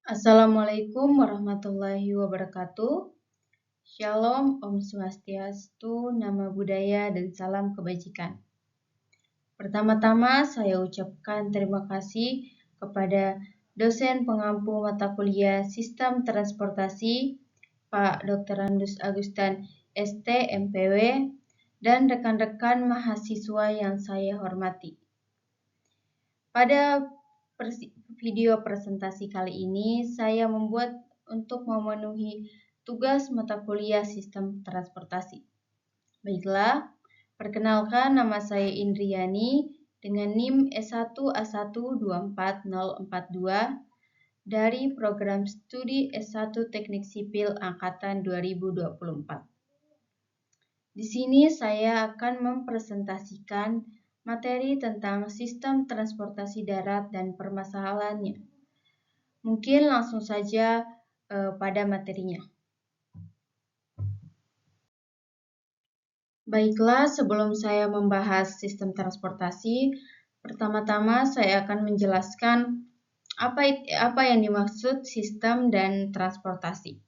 Assalamualaikum warahmatullahi wabarakatuh. Shalom, Om Swastiastu, Nama Budaya, dan salam kebajikan. Pertama-tama saya ucapkan terima kasih kepada dosen pengampu mata kuliah Sistem Transportasi, Pak Dr. Andus Agustan, ST, MPW, dan rekan-rekan mahasiswa yang saya hormati. Pada video presentasi kali ini, saya membuat untuk memenuhi tugas mata kuliah Sistem Transportasi. Baiklah, perkenalkan nama saya Indriani dengan NIM S1A124042 dari program studi S1 Teknik Sipil Angkatan 2024. Di sini saya akan mempresentasikan materi tentang sistem transportasi darat dan permasalahannya. Mungkin langsung saja pada materinya. Baiklah, sebelum saya membahas sistem transportasi, pertama-tama saya akan menjelaskan apa yang dimaksud sistem dan transportasi.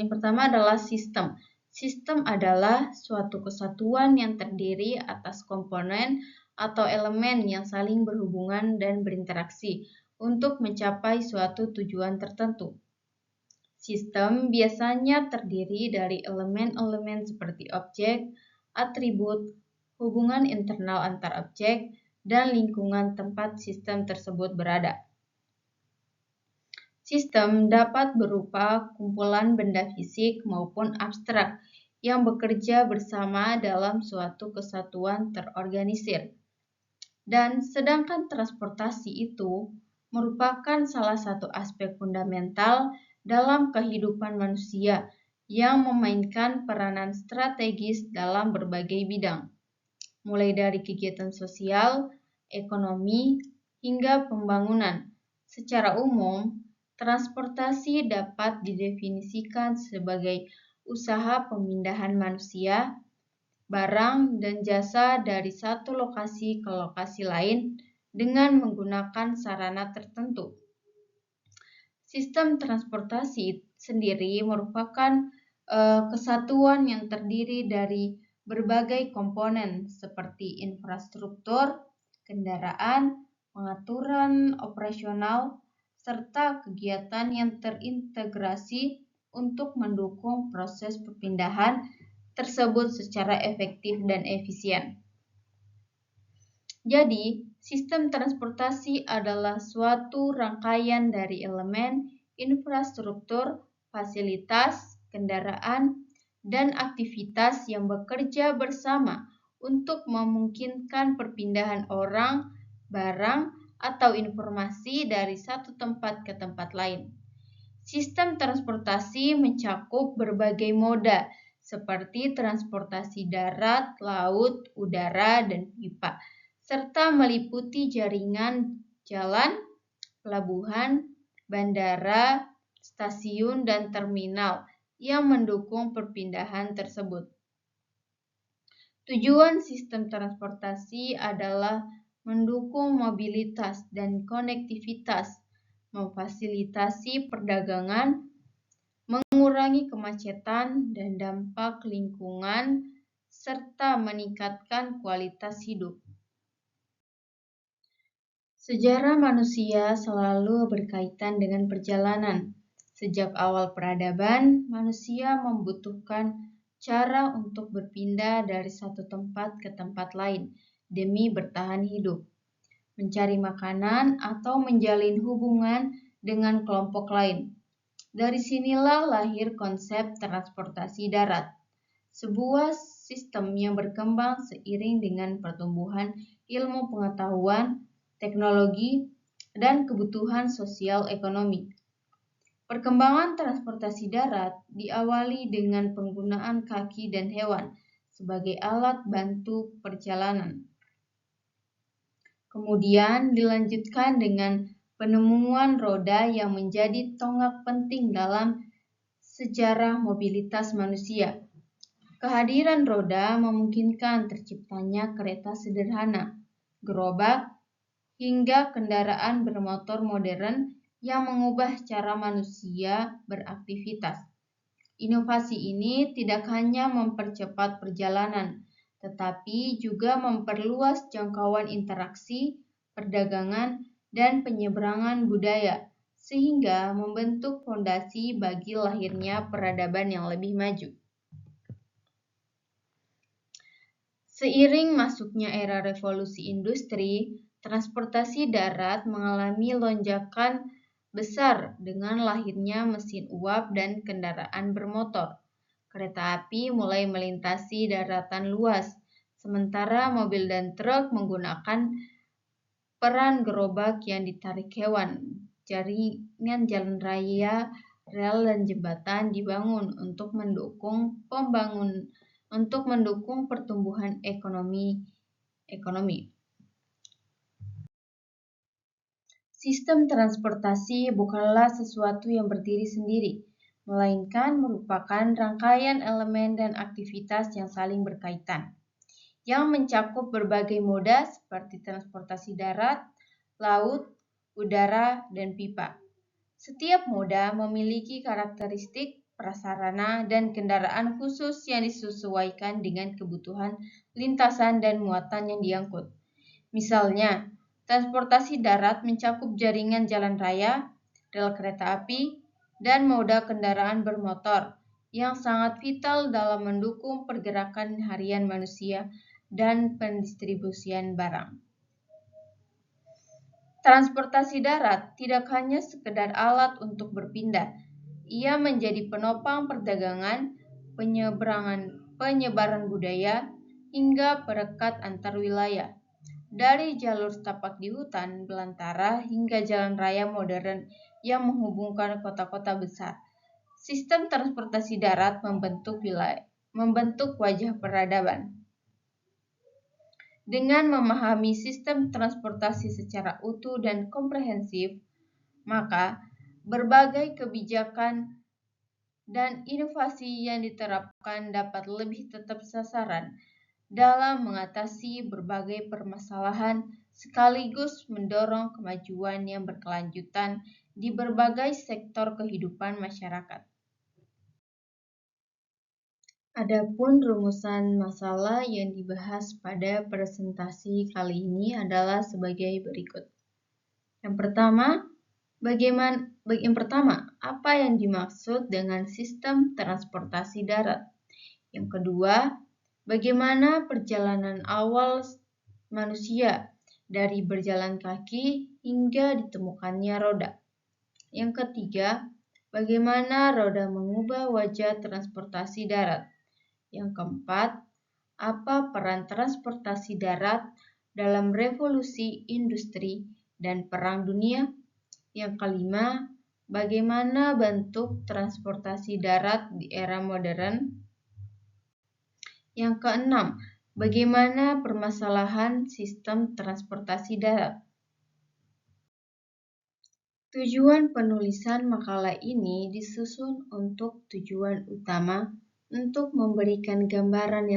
Yang pertama adalah sistem. Sistem adalah suatu kesatuan yang terdiri atas komponen atau elemen yang saling berhubungan dan berinteraksi untuk mencapai suatu tujuan tertentu. Sistem biasanya terdiri dari elemen-elemen seperti objek, atribut, hubungan internal antar objek, dan lingkungan tempat sistem tersebut berada. Sistem dapat berupa kumpulan benda fisik maupun abstrak yang bekerja bersama dalam suatu kesatuan terorganisir. Dan sedangkan transportasi itu merupakan salah satu aspek fundamental dalam kehidupan manusia yang memainkan peranan strategis dalam berbagai bidang, mulai dari kegiatan sosial, ekonomi, hingga pembangunan. Secara umum, transportasi dapat didefinisikan sebagai usaha pemindahan manusia, barang, dan jasa dari satu lokasi ke lokasi lain dengan menggunakan sarana tertentu. Sistem transportasi sendiri merupakan kesatuan yang terdiri dari berbagai komponen seperti infrastruktur, kendaraan, pengaturan operasional, serta kegiatan yang terintegrasi untuk mendukung proses perpindahan tersebut secara efektif dan efisien. Jadi, sistem transportasi adalah suatu rangkaian dari elemen, infrastruktur, fasilitas, kendaraan, dan aktivitas yang bekerja bersama untuk memungkinkan perpindahan orang, barang, atau informasi dari satu tempat ke tempat lain. Sistem transportasi mencakup berbagai moda seperti transportasi darat, laut, udara, dan pipa, serta meliputi jaringan jalan, pelabuhan, bandara, stasiun, dan terminal yang mendukung perpindahan tersebut. Tujuan sistem transportasi adalah mendukung mobilitas dan konektivitas, memfasilitasi perdagangan, mengurangi kemacetan dan dampak lingkungan, serta meningkatkan kualitas hidup. Sejarah manusia selalu berkaitan dengan perjalanan. Sejak awal peradaban, manusia membutuhkan cara untuk berpindah dari satu tempat ke tempat lain demi bertahan hidup, mencari makanan, atau menjalin hubungan dengan kelompok lain. Dari sinilah lahir konsep transportasi darat, sebuah sistem yang berkembang seiring dengan pertumbuhan ilmu pengetahuan, teknologi, dan kebutuhan sosial ekonomi. Perkembangan transportasi darat diawali dengan penggunaan kaki dan hewan sebagai alat bantu perjalanan. Kemudian dilanjutkan dengan penemuan roda yang menjadi tonggak penting dalam sejarah mobilitas manusia. Kehadiran roda memungkinkan terciptanya kereta sederhana, gerobak, hingga kendaraan bermotor modern yang mengubah cara manusia beraktivitas. Inovasi ini tidak hanya mempercepat perjalanan, tetapi juga memperluas jangkauan interaksi, perdagangan, dan penyeberangan budaya, sehingga membentuk fondasi bagi lahirnya peradaban yang lebih maju. Seiring masuknya era revolusi industri, transportasi darat mengalami lonjakan besar dengan lahirnya mesin uap dan kendaraan bermotor. Kereta api mulai melintasi daratan luas, sementara mobil dan truk menggunakan peran gerobak yang ditarik hewan. Jaringan jalan raya, rel, dan jembatan dibangun untuk mendukung pertumbuhan ekonomi. Sistem transportasi bukanlah sesuatu yang berdiri sendiri, melainkan merupakan rangkaian elemen dan aktivitas yang saling berkaitan, yang mencakup berbagai moda seperti transportasi darat, laut, udara, dan pipa. Setiap moda memiliki karakteristik, prasarana, dan kendaraan khusus yang disesuaikan dengan kebutuhan lintasan dan muatan yang diangkut. Misalnya, transportasi darat mencakup jaringan jalan raya, rel kereta api, dan moda kendaraan bermotor yang sangat vital dalam mendukung pergerakan harian manusia dan pendistribusian barang. Transportasi darat tidak hanya sekedar alat untuk berpindah, ia menjadi penopang perdagangan, penyebaran budaya, hingga perekat antar wilayah. Dari jalur setapak di hutan belantara hingga jalan raya modern yang menghubungkan kota-kota besar, sistem transportasi darat membentuk wajah peradaban. Dengan memahami sistem transportasi secara utuh dan komprehensif, maka berbagai kebijakan dan inovasi yang diterapkan dapat lebih tepat sasaran dalam mengatasi berbagai permasalahan sekaligus mendorong kemajuan yang berkelanjutan di berbagai sektor kehidupan masyarakat. Adapun rumusan masalah yang dibahas pada presentasi kali ini adalah sebagai berikut. Yang pertama, apa yang dimaksud dengan sistem transportasi darat? Yang kedua, bagaimana perjalanan awal manusia dari berjalan kaki hingga ditemukannya roda? Yang ketiga, bagaimana roda mengubah wajah transportasi darat? Yang keempat, apa peran transportasi darat dalam revolusi industri dan Perang Dunia? Yang kelima, bagaimana bentuk transportasi darat di era modern? Yang keenam, bagaimana permasalahan sistem transportasi darat? Tujuan penulisan makalah ini disusun untuk tujuan utama untuk memberikan gambaran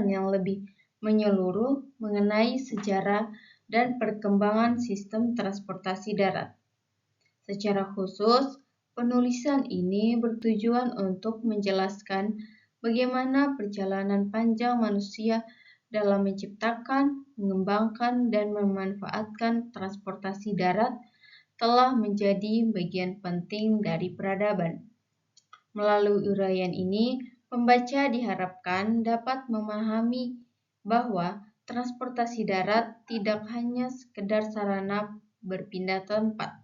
yang lebih menyeluruh mengenai sejarah dan perkembangan sistem transportasi darat. Secara khusus, penulisan ini bertujuan untuk menjelaskan bagaimana perjalanan panjang manusia dalam menciptakan, mengembangkan, dan memanfaatkan transportasi darat telah menjadi bagian penting dari peradaban. Melalui uraian ini, pembaca diharapkan dapat memahami bahwa transportasi darat tidak hanya sekedar sarana berpindah tempat,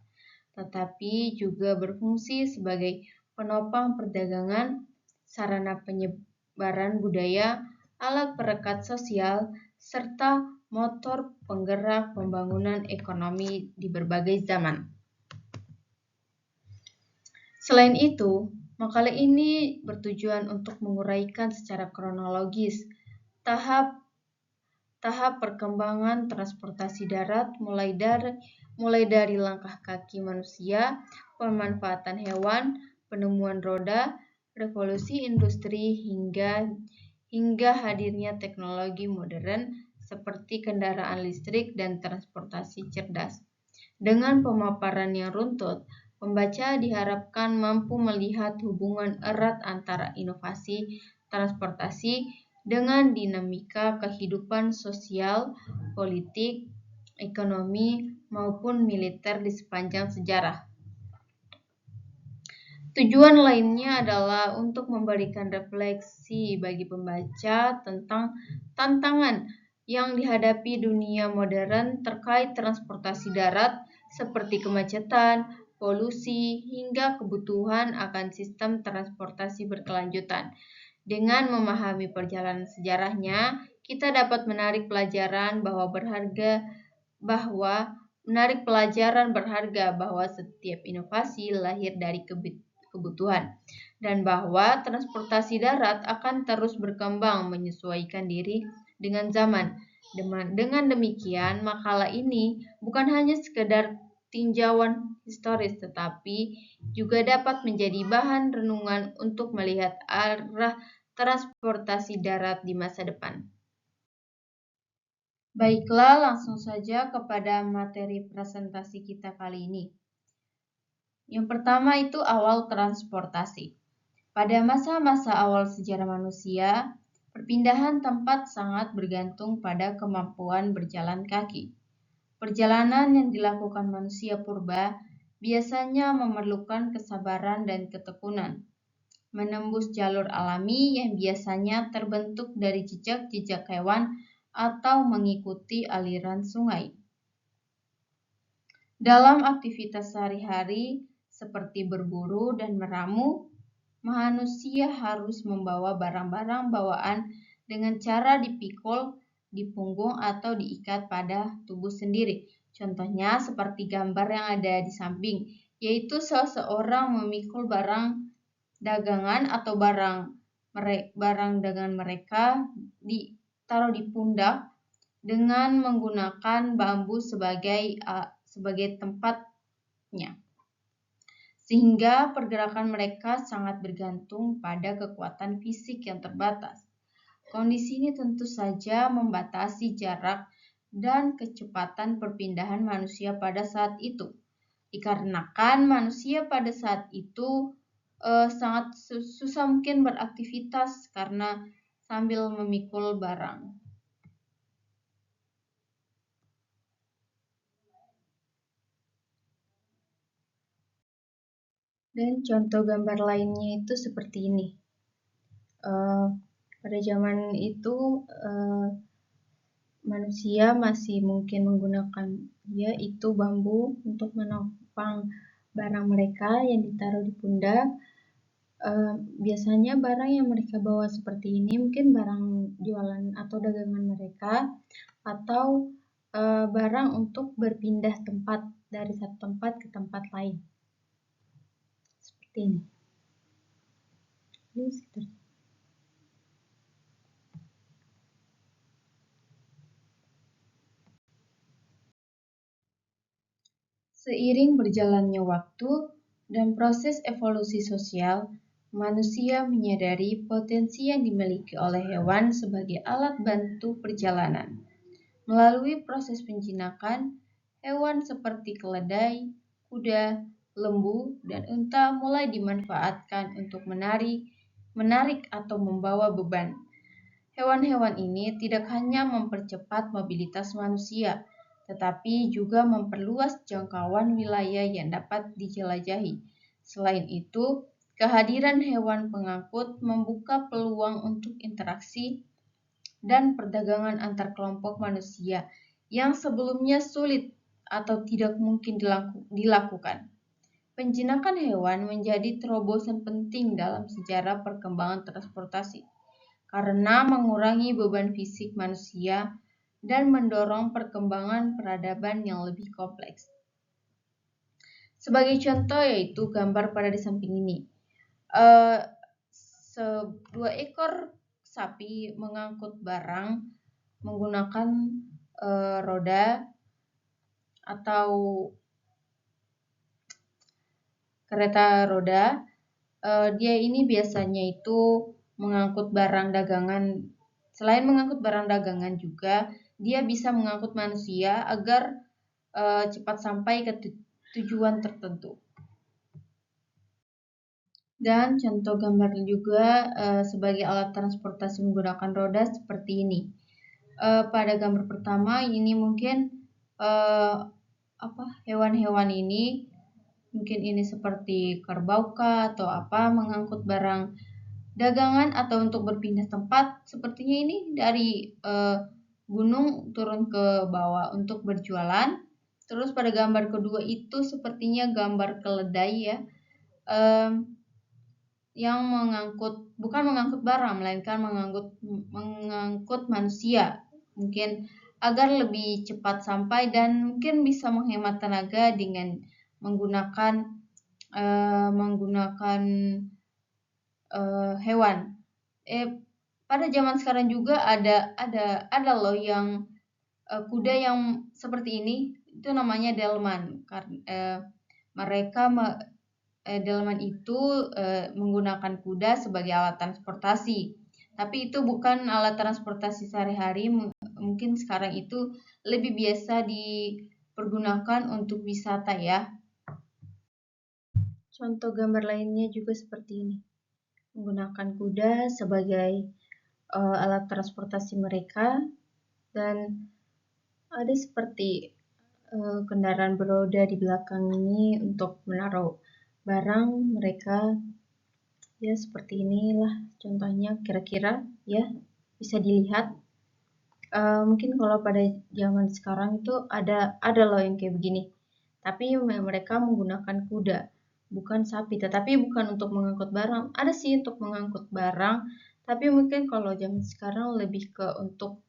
tetapi juga berfungsi sebagai penopang perdagangan, sarana penyebaran budaya, alat perekat sosial, serta motor penggerak pembangunan ekonomi di berbagai zaman. Selain itu, makalah ini bertujuan untuk menguraikan secara kronologis tahap perkembangan transportasi darat mulai dari langkah kaki manusia, pemanfaatan hewan, penemuan roda, revolusi industri hingga hadirnya teknologi modern seperti kendaraan listrik dan transportasi cerdas. Dengan pemaparan yang runtut, pembaca diharapkan mampu melihat hubungan erat antara inovasi transportasi dengan dinamika kehidupan sosial, politik, ekonomi, maupun militer di sepanjang sejarah. Tujuan lainnya adalah untuk memberikan refleksi bagi pembaca tentang tantangan yang dihadapi dunia modern terkait transportasi darat seperti kemacetan, polusi, hingga kebutuhan akan sistem transportasi berkelanjutan. Dengan memahami perjalanan sejarahnya, kita dapat menarik pelajaran bahwa setiap inovasi lahir dari kebutuhan dan bahwa transportasi darat akan terus berkembang menyesuaikan diri dengan zaman. Dengan demikian, makalah ini bukan hanya sekedar tinjauan historis tetapi juga dapat menjadi bahan renungan untuk melihat arah transportasi darat di masa depan. Baiklah, langsung saja kepada materi presentasi kita kali ini. Yang pertama itu awal transportasi. Pada masa-masa awal sejarah manusia, perpindahan tempat sangat bergantung pada kemampuan berjalan kaki. Perjalanan yang dilakukan manusia purba biasanya memerlukan kesabaran dan ketekunan. Menembus jalur alami yang biasanya terbentuk dari jejak-jejak hewan atau mengikuti aliran sungai. Dalam aktivitas sehari-hari, seperti berburu dan meramu, manusia harus membawa barang-barang bawaan dengan cara dipikul di punggung atau diikat pada tubuh sendiri. Contohnya seperti gambar yang ada di samping, yaitu seseorang memikul barang dagangan atau barang dagangan mereka ditaruh di pundak dengan menggunakan bambu sebagai tempatnya. Sehingga pergerakan mereka sangat bergantung pada kekuatan fisik yang terbatas. Kondisi ini tentu saja membatasi jarak dan kecepatan perpindahan manusia pada saat itu. Dikarenakan manusia pada saat itu sangat susah mungkin beraktivitas karena sambil memikul barang. Dan contoh gambar lainnya itu seperti ini. Pada zaman itu manusia masih mungkin menggunakan yaitu bambu untuk menopang barang mereka yang ditaruh di pundak. Biasanya barang yang mereka bawa seperti ini mungkin barang jualan atau dagangan mereka atau barang untuk berpindah tempat dari satu tempat ke tempat lain. Seperti ini. Seiring berjalannya waktu dan proses evolusi sosial, manusia menyadari potensi yang dimiliki oleh hewan sebagai alat bantu perjalanan. Melalui proses penjinakan, hewan seperti keledai, kuda, lembu, dan unta mulai dimanfaatkan untuk menarik atau membawa beban. Hewan-hewan ini tidak hanya mempercepat mobilitas manusia, tetapi juga memperluas jangkauan wilayah yang dapat dijelajahi. Selain itu, kehadiran hewan pengangkut membuka peluang untuk interaksi dan perdagangan antar kelompok manusia yang sebelumnya sulit atau tidak mungkin dilakukan. Penjinakan hewan menjadi terobosan penting dalam sejarah perkembangan transportasi karena mengurangi beban fisik manusia dan mendorong perkembangan peradaban yang lebih kompleks. Sebagai contoh yaitu gambar pada di samping ini. Dua ekor sapi mengangkut barang menggunakan roda atau kereta roda. Dia ini biasanya itu mengangkut barang dagangan. Selain mengangkut barang dagangan juga, dia bisa mengangkut manusia agar cepat sampai ke tujuan tertentu. Dan contoh gambar juga sebagai alat transportasi menggunakan roda seperti ini. Pada gambar pertama ini mungkin hewan-hewan ini mungkin ini seperti kerbau atau mengangkut barang dagangan atau untuk berpindah tempat. Sepertinya ini dari gunung turun ke bawah untuk berjualan. Terus pada gambar kedua itu sepertinya gambar keledai ya, yang bukan mengangkut barang, melainkan mengangkut manusia, mungkin agar lebih cepat sampai dan mungkin bisa menghemat tenaga dengan menggunakan hewan. Pada zaman sekarang juga ada loh yang kuda yang seperti ini, itu namanya delman. Delman itu menggunakan kuda sebagai alat transportasi. Tapi itu bukan alat transportasi sehari-hari, mungkin sekarang itu lebih biasa dipergunakan untuk wisata ya. Contoh gambar lainnya juga seperti ini. Menggunakan kuda sebagai alat transportasi mereka, dan ada seperti kendaraan beroda di belakang ini untuk menaruh barang mereka ya. Seperti inilah contohnya kira-kira ya, bisa dilihat. Mungkin kalau pada zaman sekarang itu ada loh yang kayak begini, tapi mereka menggunakan kuda bukan sapi, tetapi bukan untuk mengangkut barang. Ada sih untuk mengangkut barang, tapi mungkin kalau zaman sekarang lebih ke untuk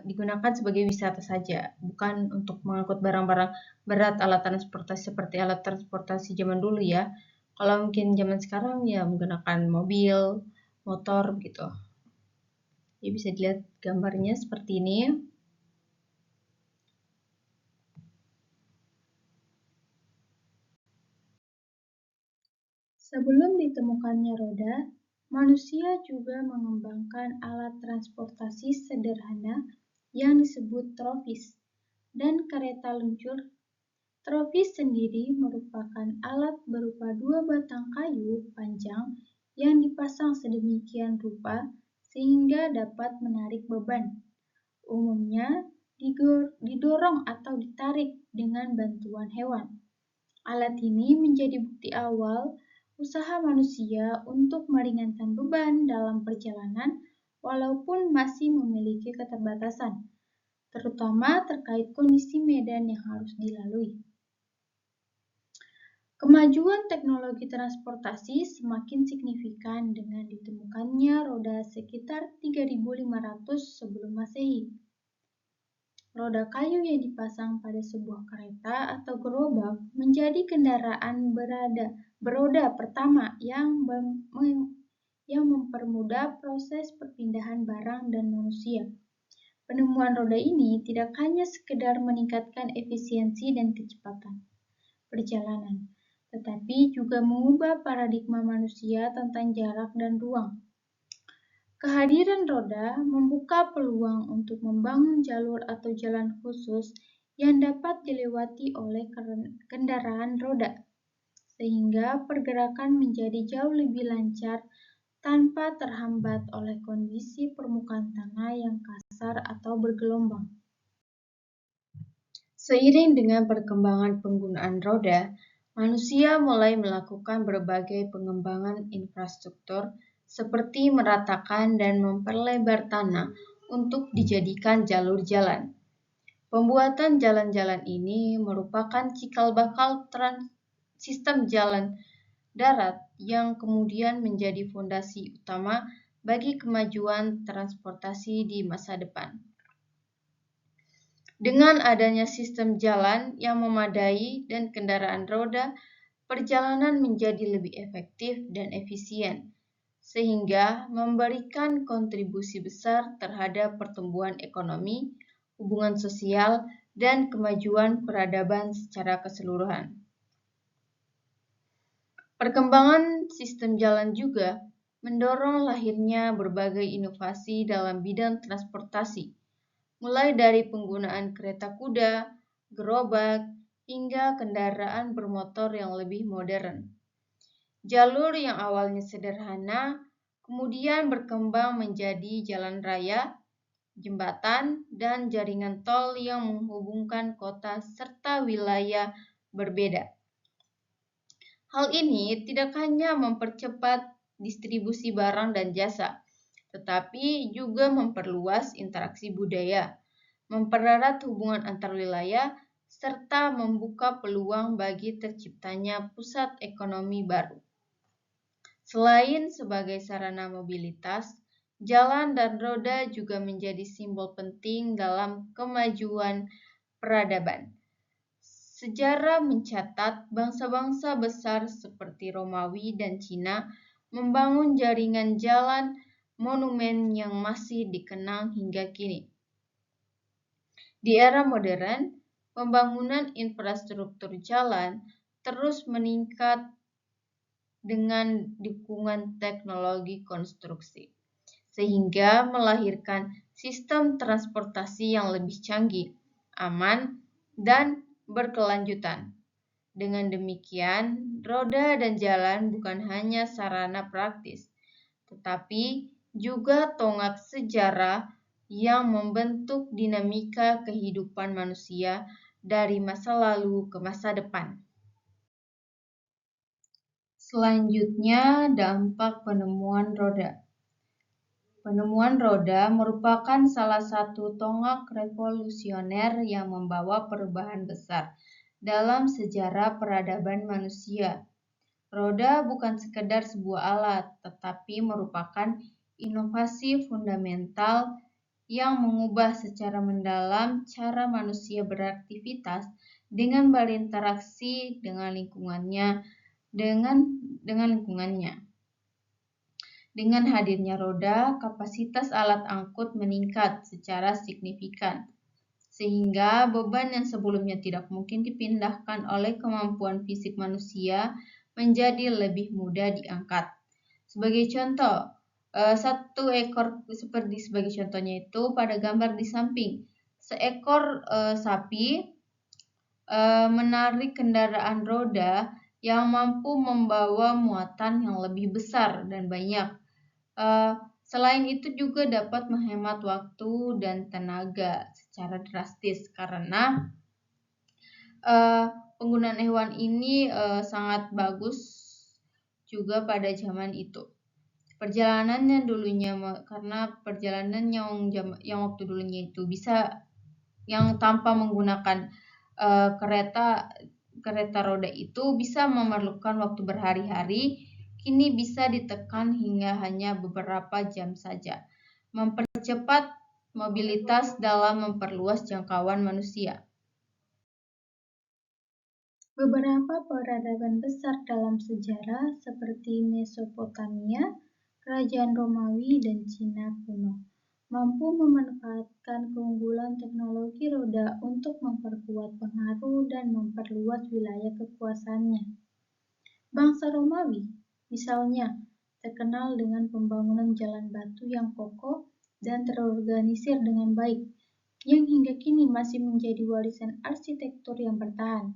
digunakan sebagai wisata saja, bukan untuk mengangkut barang-barang berat, alat transportasi seperti alat transportasi zaman dulu ya. Kalau mungkin zaman sekarang ya menggunakan mobil, motor gitu. Ya, bisa dilihat gambarnya seperti ini. Sebelum ditemukannya roda, manusia juga mengembangkan alat transportasi sederhana yang disebut trofis dan kereta luncur. Trofis sendiri merupakan alat berupa dua batang kayu panjang yang dipasang sedemikian rupa sehingga dapat menarik beban. Umumnya didorong atau ditarik dengan bantuan hewan. Alat ini menjadi bukti awal usaha manusia untuk meringankan beban dalam perjalanan walaupun masih memiliki keterbatasan, terutama terkait kondisi medan yang harus dilalui. Kemajuan teknologi transportasi semakin signifikan dengan ditemukannya roda sekitar 3500 sebelum Masehi. Roda kayu yang dipasang pada sebuah kereta atau gerobak menjadi kendaraan beroda pertama yang mempermudah proses perpindahan barang dan manusia. Penemuan roda ini tidak hanya sekedar meningkatkan efisiensi dan kecepatan perjalanan, tetapi juga mengubah paradigma manusia tentang jarak dan ruang. Kehadiran roda membuka peluang untuk membangun jalur atau jalan khusus yang dapat dilewati oleh kendaraan roda, sehingga pergerakan menjadi jauh lebih lancar tanpa terhambat oleh kondisi permukaan tanah yang kasar atau bergelombang. Seiring dengan perkembangan penggunaan roda, manusia mulai melakukan berbagai pengembangan infrastruktur seperti meratakan dan memperlebar tanah untuk dijadikan jalur jalan. Pembuatan jalan-jalan ini merupakan cikal bakal sistem jalan darat yang kemudian menjadi fondasi utama bagi kemajuan transportasi di masa depan. Dengan adanya sistem jalan yang memadai dan kendaraan roda, perjalanan menjadi lebih efektif dan efisien, sehingga memberikan kontribusi besar terhadap pertumbuhan ekonomi, hubungan sosial, dan kemajuan peradaban secara keseluruhan. Perkembangan sistem jalan juga mendorong lahirnya berbagai inovasi dalam bidang transportasi, mulai dari penggunaan kereta kuda, gerobak, hingga kendaraan bermotor yang lebih modern. Jalur yang awalnya sederhana kemudian berkembang menjadi jalan raya, jembatan, dan jaringan tol yang menghubungkan kota serta wilayah berbeda. Hal ini tidak hanya mempercepat distribusi barang dan jasa, tetapi juga memperluas interaksi budaya, mempererat hubungan antar wilayah, serta membuka peluang bagi terciptanya pusat ekonomi baru. Selain sebagai sarana mobilitas, jalan dan roda juga menjadi simbol penting dalam kemajuan peradaban. Sejarah mencatat bangsa-bangsa besar seperti Romawi dan Cina membangun jaringan jalan monumen yang masih dikenang hingga kini. Di era modern, pembangunan infrastruktur jalan terus meningkat dengan dukungan teknologi konstruksi, sehingga melahirkan sistem transportasi yang lebih canggih, aman, dan berkelanjutan. Dengan demikian, roda dan jalan bukan hanya sarana praktis, tetapi juga tonggak sejarah yang membentuk dinamika kehidupan manusia dari masa lalu ke masa depan. Selanjutnya, dampak penemuan roda. Penemuan roda merupakan salah satu tonggak revolusioner yang membawa perubahan besar dalam sejarah peradaban manusia. Roda bukan sekedar sebuah alat, tetapi merupakan inovasi fundamental yang mengubah secara mendalam cara manusia beraktivitas dengan berinteraksi dengan lingkungannya. Dengan hadirnya roda, kapasitas alat angkut meningkat secara signifikan, sehingga beban yang sebelumnya tidak mungkin dipindahkan oleh kemampuan fisik manusia menjadi lebih mudah diangkat. Sebagai contoh, sebagai contohnya itu pada gambar di samping, seekor sapi menarik kendaraan roda yang mampu membawa muatan yang lebih besar dan banyak. Selain itu juga dapat menghemat waktu dan tenaga secara drastis karena penggunaan hewan ini sangat bagus juga pada zaman itu. Perjalanan yang dulunya karena perjalanan yang waktu dulunya itu bisa yang tanpa menggunakan kereta roda itu bisa memerlukan waktu berhari-hari, kini bisa ditekan hingga hanya beberapa jam saja, mempercepat mobilitas dalam memperluas jangkauan manusia. Beberapa peradaban besar dalam sejarah seperti Mesopotamia, Kerajaan Romawi, dan Cina kuno mampu memanfaatkan keunggulan teknologi roda untuk memperkuat pengaruh dan memperluas wilayah kekuasaannya. Bangsa Romawi, misalnya, terkenal dengan pembangunan jalan batu yang kokoh dan terorganisir dengan baik, yang hingga kini masih menjadi warisan arsitektur yang bertahan.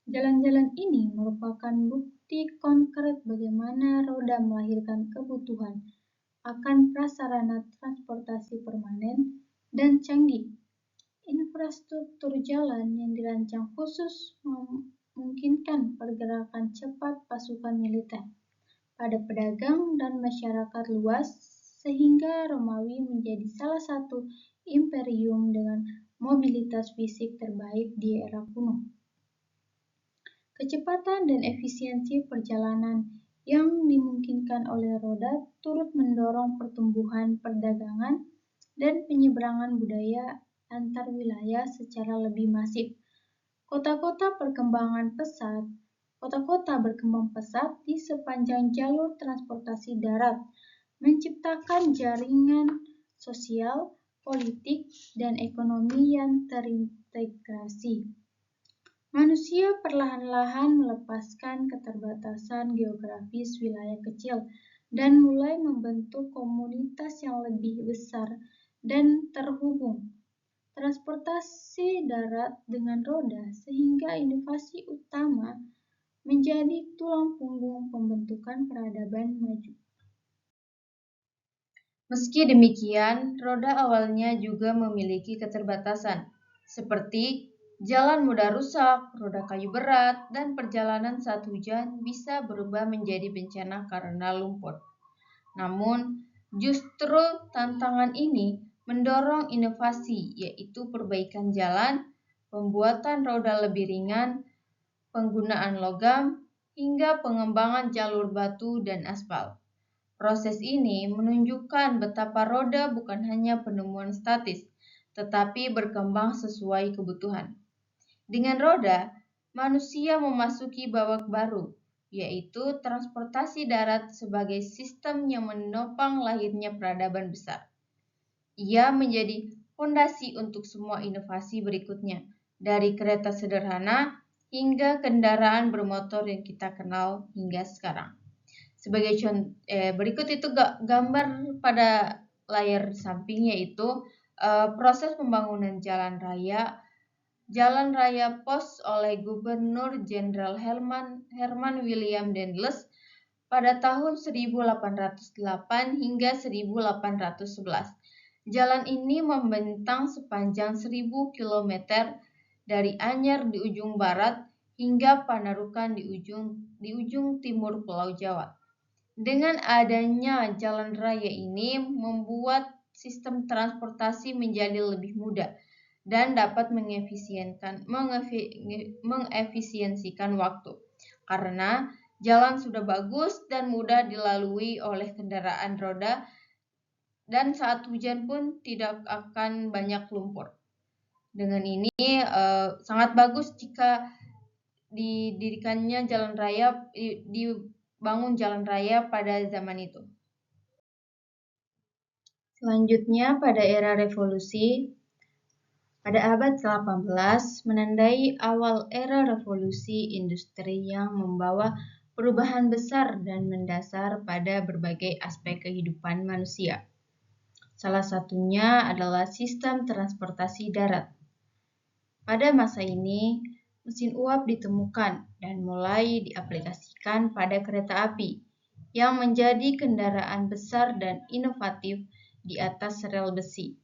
Jalan-jalan ini merupakan bukti konkret bagaimana roda melahirkan kebutuhan akan prasarana transportasi permanen dan canggih. Infrastruktur jalan yang dirancang khusus memungkinkan pergerakan cepat pasukan militer pada pedagang dan masyarakat luas, sehingga Romawi menjadi salah satu imperium dengan mobilitas fisik terbaik di era kuno. Kecepatan dan efisiensi perjalanan yang dimungkinkan oleh roda turut mendorong pertumbuhan perdagangan dan penyeberangan budaya antar wilayah secara lebih masif. Kota-kota berkembang pesat di sepanjang jalur transportasi darat, menciptakan jaringan sosial, politik, dan ekonomi yang terintegrasi. Manusia perlahan-lahan melepaskan keterbatasan geografis wilayah kecil dan mulai membentuk komunitas yang lebih besar dan terhubung. transportasi darat dengan roda sehingga inovasi utama menjadi tulang punggung pembentukan peradaban maju. Meski demikian, roda awalnya juga memiliki keterbatasan, seperti jalan mudah rusak, roda kayu berat, dan perjalanan saat hujan bisa berubah menjadi bencana karena lumpur. Namun, justru tantangan ini mendorong inovasi, yaitu perbaikan jalan, pembuatan roda lebih ringan, penggunaan logam, hingga pengembangan jalur batu dan aspal. Proses ini menunjukkan betapa roda bukan hanya penemuan statis, tetapi berkembang sesuai kebutuhan. Dengan roda, manusia memasuki babak baru, yaitu transportasi darat sebagai sistem yang menopang lahirnya peradaban besar. Ia menjadi fondasi untuk semua inovasi berikutnya, dari kereta sederhana hingga kendaraan bermotor yang kita kenal hingga sekarang. Sebagai contoh, berikut itu gambar pada layar samping, yaitu proses pembangunan jalan raya pos oleh Gubernur Jenderal Herman William Dendles pada tahun 1808 hingga 1811. Jalan ini membentang sepanjang 1000 km dari Anyer di ujung barat hingga Panarukan di ujung timur Pulau Jawa. Dengan adanya jalan raya ini membuat sistem transportasi menjadi lebih mudah dan dapat mengefisiensikan waktu, karena jalan sudah bagus dan mudah dilalui oleh kendaraan roda, dan saat hujan pun tidak akan banyak lumpur. Dengan ini sangat bagus jika dibangun jalan raya pada zaman itu. Selanjutnya, pada era revolusi, pada abad ke-18 menandai awal era revolusi industri yang membawa perubahan besar dan mendasar pada berbagai aspek kehidupan manusia. Salah satunya adalah sistem transportasi darat. Pada masa ini, mesin uap ditemukan dan mulai diaplikasikan pada kereta api, yang menjadi kendaraan besar dan inovatif di atas rel besi.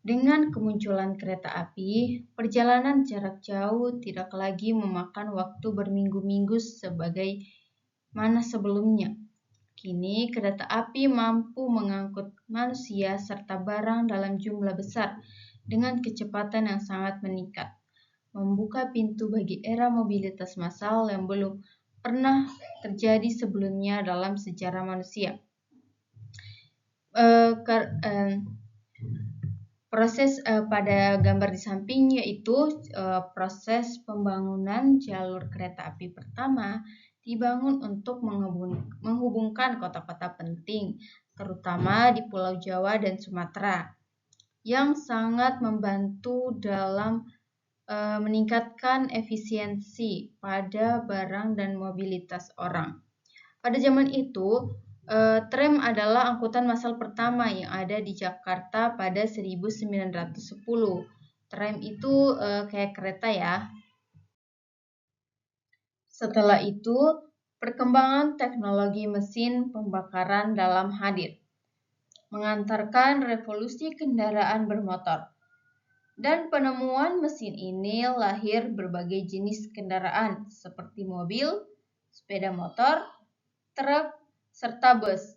Dengan kemunculan kereta api, perjalanan jarak jauh tidak lagi memakan waktu berminggu-minggu sebagai mana sebelumnya. Kini, kereta api mampu mengangkut manusia serta barang dalam jumlah besar dengan kecepatan yang sangat meningkat, membuka pintu bagi era mobilitas massal yang belum pernah terjadi sebelumnya dalam sejarah manusia. Proses pada gambar di samping yaitu proses pembangunan jalur kereta api pertama dibangun untuk menghubungkan kota-kota penting, terutama di Pulau Jawa dan Sumatera, yang sangat membantu dalam meningkatkan efisiensi pada barang dan mobilitas orang. Pada zaman itu, tram adalah angkutan massal pertama yang ada di Jakarta pada 1910. Tram itu kayak kereta ya. Setelah itu, perkembangan teknologi mesin pembakaran dalam hadir, mengantarkan revolusi kendaraan bermotor. Dan penemuan mesin ini lahir berbagai jenis kendaraan seperti mobil, sepeda motor, truk, serta bus.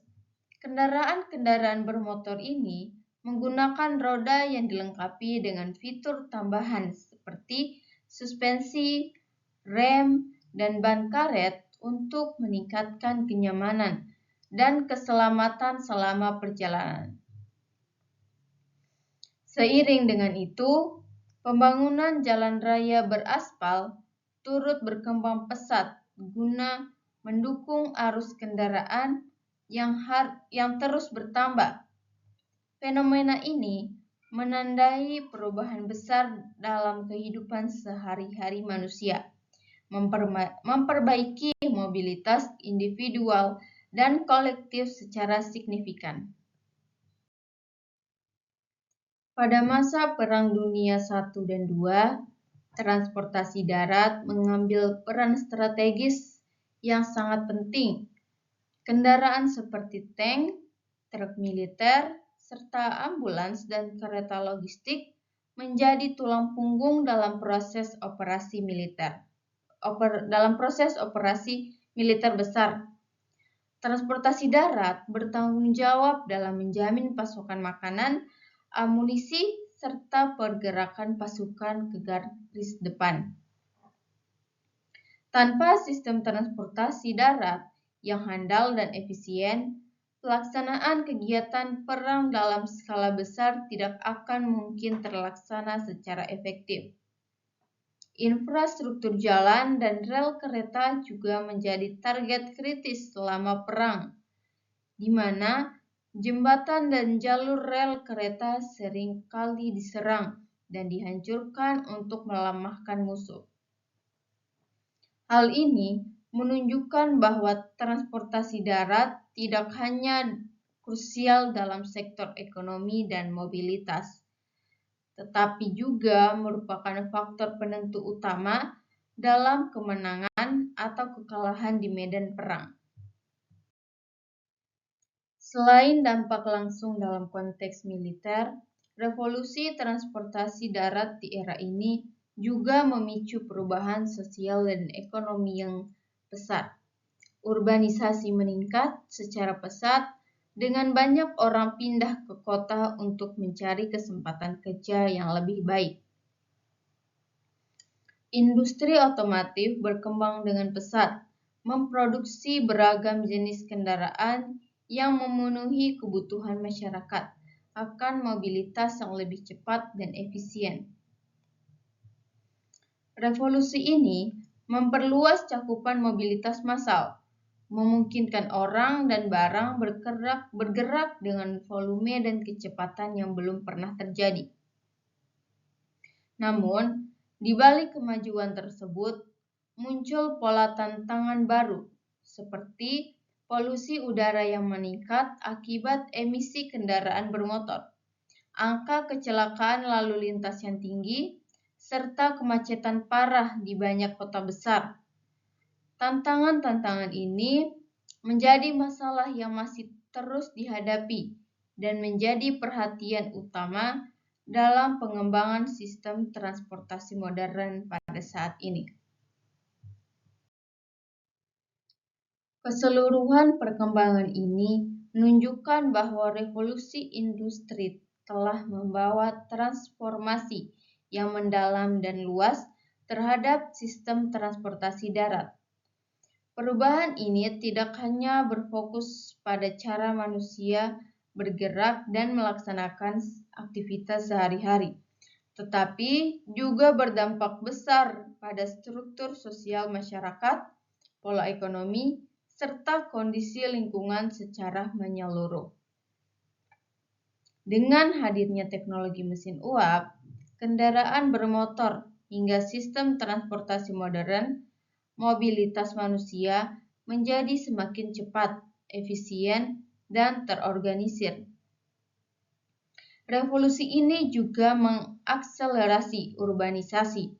Kendaraan-kendaraan bermotor ini menggunakan roda yang dilengkapi dengan fitur tambahan seperti suspensi, rem, dan ban karet untuk meningkatkan kenyamanan dan keselamatan selama perjalanan. Seiring dengan itu, pembangunan jalan raya beraspal turut berkembang pesat guna mendukung arus kendaraan yang terus bertambah. Fenomena ini menandai perubahan besar dalam kehidupan sehari-hari manusia, memperbaiki mobilitas individual dan kolektif secara signifikan. Pada masa Perang Dunia I dan II, transportasi darat mengambil peran strategis yang sangat penting. Kendaraan seperti tank, truk militer, serta ambulans dan kereta logistik menjadi tulang punggung dalam proses operasi militer. Besar. Transportasi darat bertanggung jawab dalam menjamin pasokan makanan, amunisi, serta pergerakan pasukan ke garis depan. Tanpa sistem transportasi darat yang handal dan efisien, pelaksanaan kegiatan perang dalam skala besar tidak akan mungkin terlaksana secara efektif. Infrastruktur jalan dan rel kereta juga menjadi target kritis selama perang, di mana jembatan dan jalur rel kereta sering kali diserang dan dihancurkan untuk melemahkan musuh. Hal ini menunjukkan bahwa transportasi darat tidak hanya krusial dalam sektor ekonomi dan mobilitas, tetapi juga merupakan faktor penentu utama dalam kemenangan atau kekalahan di medan perang. Selain dampak langsung dalam konteks militer, revolusi transportasi darat di era ini juga memicu perubahan sosial dan ekonomi yang besar. Urbanisasi meningkat secara pesat dengan banyak orang pindah ke kota untuk mencari kesempatan kerja yang lebih baik. Industri otomotif berkembang dengan pesat, memproduksi beragam jenis kendaraan yang memenuhi kebutuhan masyarakat akan mobilitas yang lebih cepat dan efisien. Revolusi ini memperluas cakupan mobilitas massal, memungkinkan orang dan barang bergerak dengan volume dan kecepatan yang belum pernah terjadi. Namun, di balik kemajuan tersebut, muncul pola tantangan baru, seperti polusi udara yang meningkat akibat emisi kendaraan bermotor, angka kecelakaan lalu lintas yang tinggi, serta kemacetan parah di banyak kota besar. Tantangan-tantangan ini menjadi masalah yang masih terus dihadapi dan menjadi perhatian utama dalam pengembangan sistem transportasi modern pada saat ini. Keseluruhan perkembangan ini menunjukkan bahwa revolusi industri telah membawa transformasi yang mendalam dan luas terhadap sistem transportasi darat. Perubahan ini tidak hanya berfokus pada cara manusia bergerak dan melaksanakan aktivitas sehari-hari, tetapi juga berdampak besar pada struktur sosial masyarakat, pola ekonomi, serta kondisi lingkungan secara menyeluruh. Dengan hadirnya teknologi mesin uap, kendaraan bermotor, hingga sistem transportasi modern, mobilitas manusia menjadi semakin cepat, efisien, dan terorganisir. Revolusi ini juga mengakselerasi urbanisasi,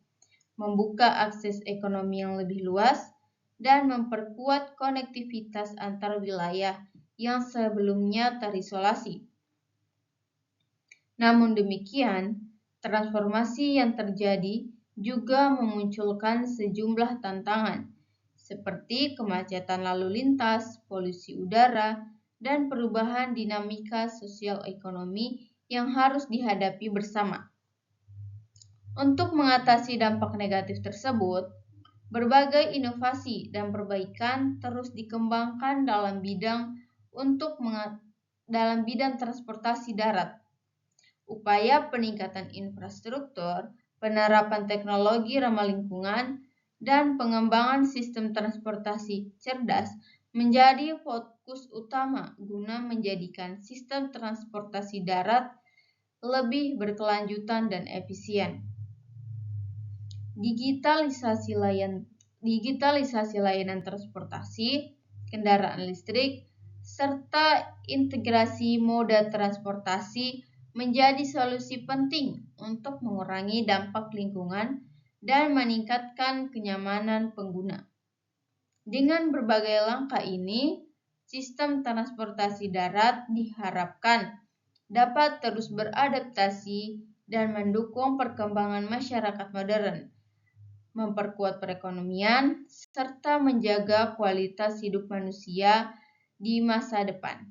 membuka akses ekonomi yang lebih luas, dan memperkuat konektivitas antar wilayah yang sebelumnya terisolasi. Namun demikian, transformasi yang terjadi juga memunculkan sejumlah tantangan, seperti kemacetan lalu lintas, polusi udara, dan perubahan dinamika sosial ekonomi yang harus dihadapi bersama. Untuk mengatasi dampak negatif tersebut, berbagai inovasi dan perbaikan terus dikembangkan dalam bidang transportasi darat. Upaya peningkatan infrastruktur, penerapan teknologi ramah lingkungan, dan pengembangan sistem transportasi cerdas menjadi fokus utama guna menjadikan sistem transportasi darat lebih berkelanjutan dan efisien. Digitalisasi layanan transportasi, kendaraan listrik, serta integrasi moda transportasi menjadi solusi penting untuk mengurangi dampak lingkungan dan meningkatkan kenyamanan pengguna. Dengan berbagai langkah ini, sistem transportasi darat diharapkan dapat terus beradaptasi dan mendukung perkembangan masyarakat modern, memperkuat perekonomian, serta menjaga kualitas hidup manusia di masa depan.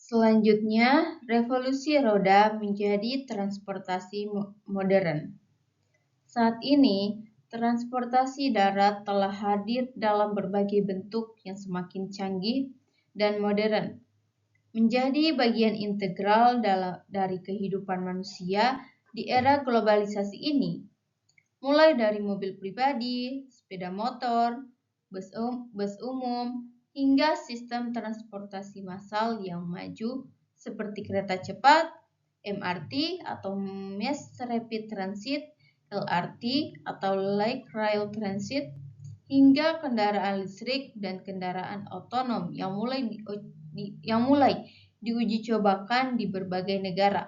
Selanjutnya, revolusi roda menjadi transportasi modern. Saat ini, transportasi darat telah hadir dalam berbagai bentuk yang semakin canggih dan modern, menjadi bagian integral dari kehidupan manusia di era globalisasi ini. Mulai dari mobil pribadi, sepeda motor, bus umum, hingga sistem transportasi massal yang maju seperti kereta cepat, MRT atau Mass Rapid Transit, LRT atau Light Rail Transit, hingga kendaraan listrik dan kendaraan otonom yang mulai diuji cobakan di berbagai negara.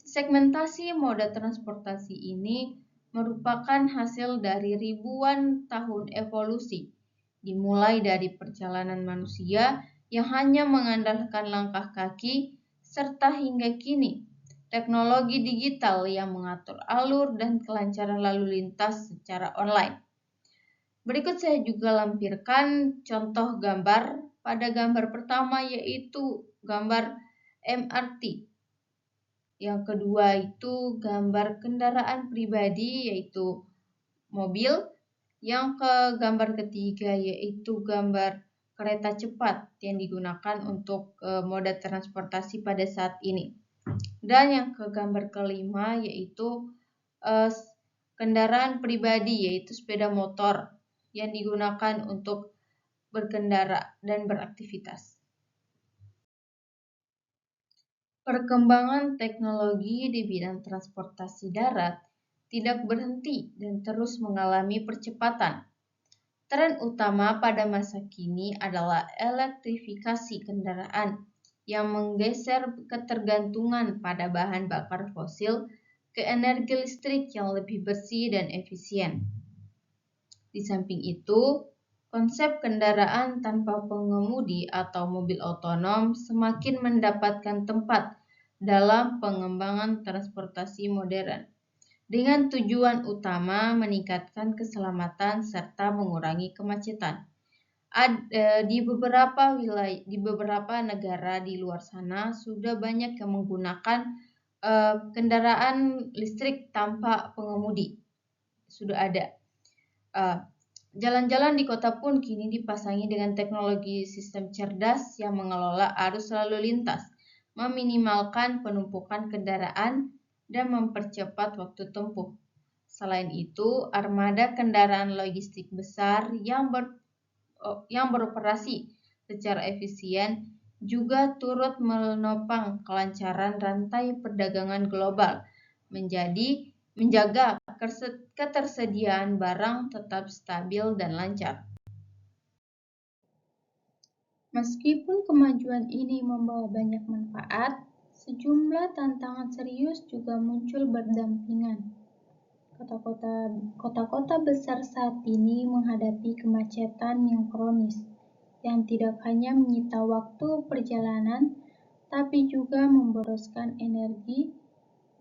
Segmentasi moda transportasi ini merupakan hasil dari ribuan tahun evolusi, dimulai dari perjalanan manusia yang hanya mengandalkan langkah kaki, serta hingga kini teknologi digital yang mengatur alur dan kelancaran lalu lintas secara online. Berikut saya juga lampirkan contoh gambar. Pada gambar pertama yaitu gambar MRT. Yang kedua itu gambar kendaraan pribadi yaitu mobil. Yang gambar ketiga yaitu gambar kereta cepat yang digunakan untuk moda transportasi pada saat ini. Dan yang gambar kelima yaitu kendaraan pribadi yaitu sepeda motor yang digunakan untuk berkendara dan beraktivitas. Perkembangan teknologi di bidang transportasi darat tidak berhenti dan terus mengalami percepatan. Tren utama pada masa kini adalah elektrifikasi kendaraan yang menggeser ketergantungan pada bahan bakar fosil ke energi listrik yang lebih bersih dan efisien. Di samping itu, konsep kendaraan tanpa pengemudi atau mobil otonom semakin mendapatkan tempat dalam pengembangan transportasi modern, dengan tujuan utama meningkatkan keselamatan serta mengurangi kemacetan. Di beberapa negara di luar sana sudah banyak yang menggunakan kendaraan listrik tanpa pengemudi. Sudah ada. Jalan-jalan di kota pun kini dipasangi dengan teknologi sistem cerdas yang mengelola arus lalu lintas, meminimalkan penumpukan kendaraan, dan mempercepat waktu tempuh. Selain itu, armada kendaraan logistik besar yang beroperasi secara efisien juga turut menopang kelancaran rantai perdagangan global, menjaga ketersediaan barang tetap stabil dan lancar. Meskipun kemajuan ini membawa banyak manfaat, sejumlah tantangan serius juga muncul berdampingan. Kota-kota besar saat ini menghadapi kemacetan yang kronis, yang tidak hanya menyita waktu perjalanan, tapi juga memboroskan energi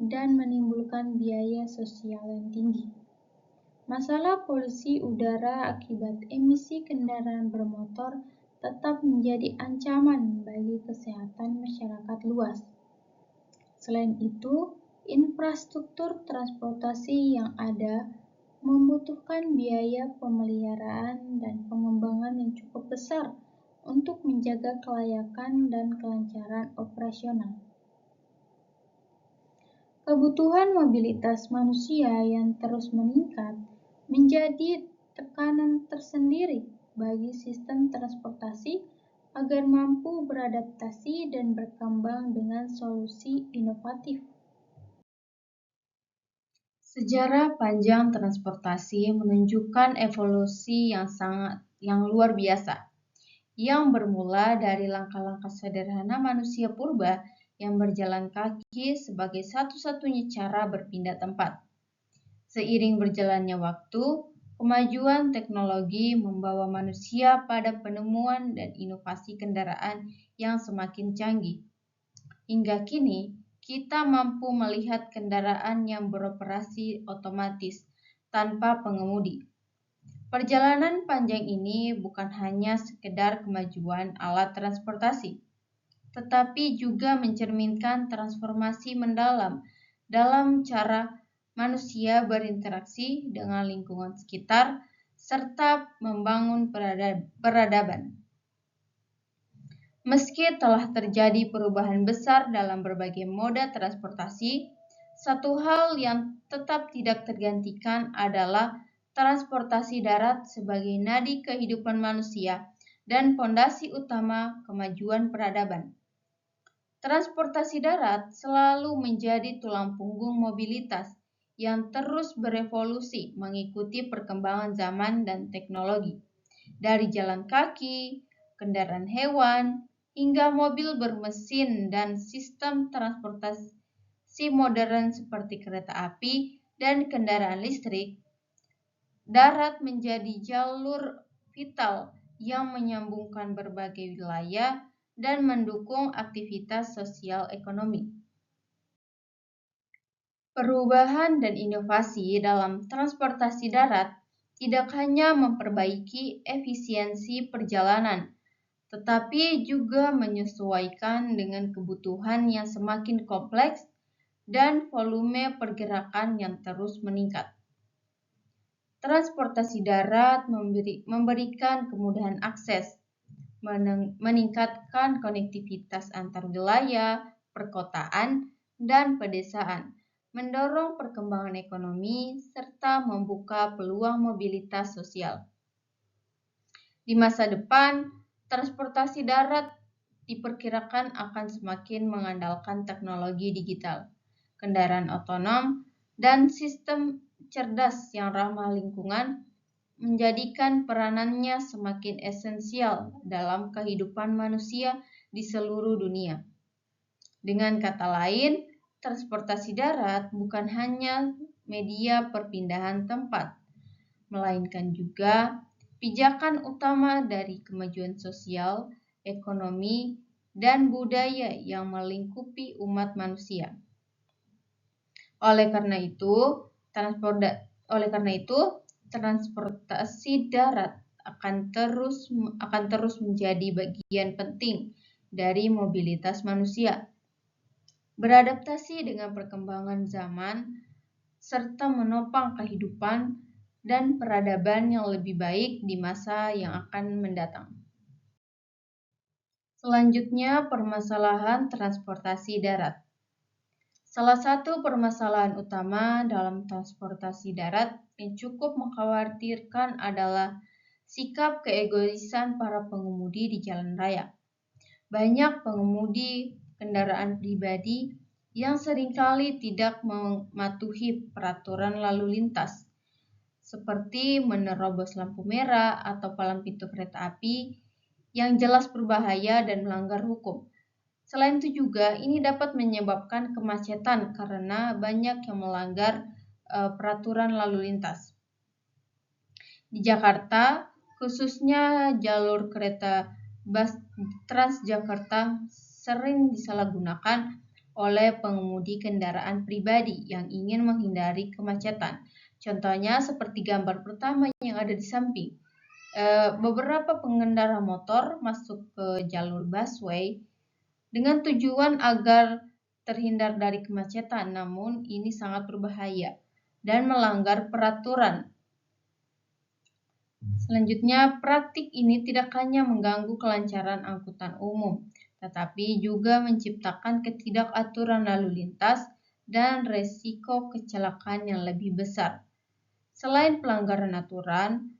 dan menimbulkan biaya sosial yang tinggi. Masalah polusi udara akibat emisi kendaraan bermotor tetap menjadi ancaman bagi kesehatan masyarakat luas. Selain itu, infrastruktur transportasi yang ada membutuhkan biaya pemeliharaan dan pengembangan yang cukup besar untuk menjaga kelayakan dan kelancaran operasional. Kebutuhan mobilitas manusia yang terus meningkat menjadi tekanan tersendiri bagi sistem transportasi agar mampu beradaptasi dan berkembang dengan solusi inovatif. Sejarah panjang transportasi menunjukkan evolusi yang luar biasa. yang bermula dari langkah-langkah sederhana manusia purba yang berjalan kaki sebagai satu-satunya cara berpindah tempat. Seiring berjalannya waktu, kemajuan teknologi membawa manusia pada penemuan dan inovasi kendaraan yang semakin canggih. Hingga kini, kita mampu melihat kendaraan yang beroperasi otomatis tanpa pengemudi. Perjalanan panjang ini bukan hanya sekedar kemajuan alat transportasi, tetapi juga mencerminkan transformasi mendalam dalam cara manusia berinteraksi dengan lingkungan sekitar serta membangun peradaban. Meski telah terjadi perubahan besar dalam berbagai moda transportasi, satu hal yang tetap tidak tergantikan adalah transportasi darat sebagai nadi kehidupan manusia dan fondasi utama kemajuan peradaban. Transportasi darat selalu menjadi tulang punggung mobilitas yang terus berevolusi mengikuti perkembangan zaman dan teknologi. Dari jalan kaki, kendaraan hewan, hingga mobil bermesin dan sistem transportasi modern seperti kereta api dan kendaraan listrik, darat menjadi jalur vital yang menyambungkan berbagai wilayah dan mendukung aktivitas sosial ekonomi. Perubahan dan inovasi dalam transportasi darat tidak hanya memperbaiki efisiensi perjalanan, tetapi juga menyesuaikan dengan kebutuhan yang semakin kompleks dan volume pergerakan yang terus meningkat. Transportasi darat memberikan kemudahan akses, meningkatkan konektivitas antar wilayah, perkotaan, dan pedesaan, mendorong perkembangan ekonomi, serta membuka peluang mobilitas sosial. Di masa depan, transportasi darat diperkirakan akan semakin mengandalkan teknologi digital, kendaraan otonom, dan sistem cerdas yang ramah lingkungan, menjadikan peranannya semakin esensial dalam kehidupan manusia di seluruh dunia. Dengan kata lain, transportasi darat bukan hanya media perpindahan tempat, melainkan juga pijakan utama dari kemajuan sosial, ekonomi, dan budaya yang melingkupi umat manusia. Oleh karena itu, transportasi darat akan terus menjadi bagian penting dari mobilitas manusia, beradaptasi dengan perkembangan zaman, serta menopang kehidupan dan peradaban yang lebih baik di masa yang akan mendatang. Selanjutnya, permasalahan transportasi darat. Salah satu permasalahan utama dalam transportasi darat yang cukup mengkhawatirkan adalah sikap keegoisan para pengemudi di jalan raya. Banyak pengemudi kendaraan pribadi yang seringkali tidak mematuhi peraturan lalu lintas, seperti menerobos lampu merah atau palang pintu kereta api yang jelas berbahaya dan melanggar hukum. Selain itu juga, ini dapat menyebabkan kemacetan karena banyak yang melanggar peraturan lalu lintas. Di Jakarta, khususnya jalur kereta bus Transjakarta sering disalahgunakan oleh pengemudi kendaraan pribadi yang ingin menghindari kemacetan. Contohnya seperti gambar pertama yang ada di samping. Beberapa pengendara motor masuk ke jalur busway dengan tujuan agar terhindar dari kemacetan, namun ini sangat berbahaya dan melanggar peraturan. Selanjutnya, praktik ini tidak hanya mengganggu kelancaran angkutan umum, tetapi juga menciptakan ketidakaturan lalu lintas dan resiko kecelakaan yang lebih besar. Selain pelanggaran aturan,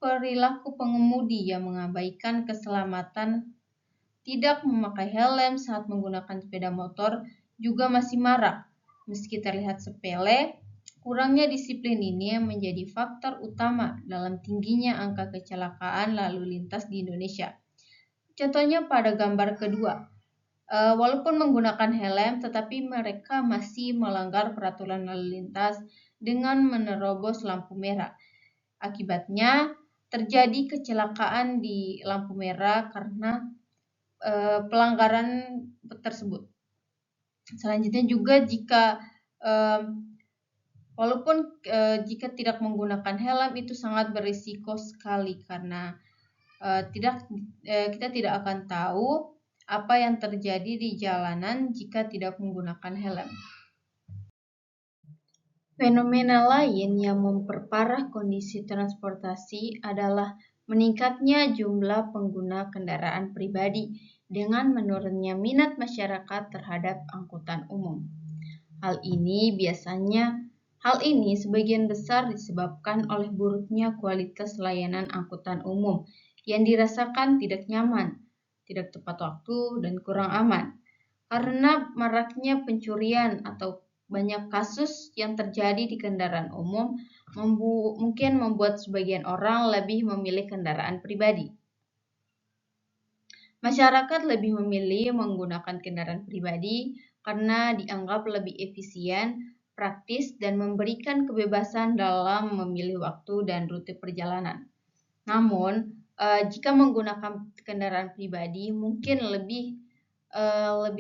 perilaku pengemudi yang mengabaikan keselamatan, tidak memakai helm saat menggunakan sepeda motor juga masih marak. Meski terlihat sepele, kurangnya disiplin ini menjadi faktor utama dalam tingginya angka kecelakaan lalu lintas di Indonesia. Contohnya pada gambar kedua, walaupun menggunakan helm, tetapi mereka masih melanggar peraturan lalu lintas dengan menerobos lampu merah. Akibatnya, terjadi kecelakaan di lampu merah karena pelanggaran tersebut. Selanjutnya juga walaupun jika tidak menggunakan helm itu sangat berisiko sekali karena kita tidak akan tahu apa yang terjadi di jalanan jika tidak menggunakan helm. Fenomena lain yang memperparah kondisi transportasi adalah meningkatnya jumlah pengguna kendaraan pribadi dengan menurunnya minat masyarakat terhadap angkutan umum. Hal ini sebagian besar disebabkan oleh buruknya kualitas layanan angkutan umum yang dirasakan tidak nyaman, tidak tepat waktu, dan kurang aman. Karena maraknya pencurian atau banyak kasus yang terjadi di kendaraan umum mungkin membuat sebagian orang lebih memilih kendaraan pribadi. Masyarakat lebih memilih menggunakan kendaraan pribadi karena dianggap lebih efisien, praktis, dan memberikan kebebasan dalam memilih waktu dan rute perjalanan. Namun, jika menggunakan kendaraan pribadi mungkin lebih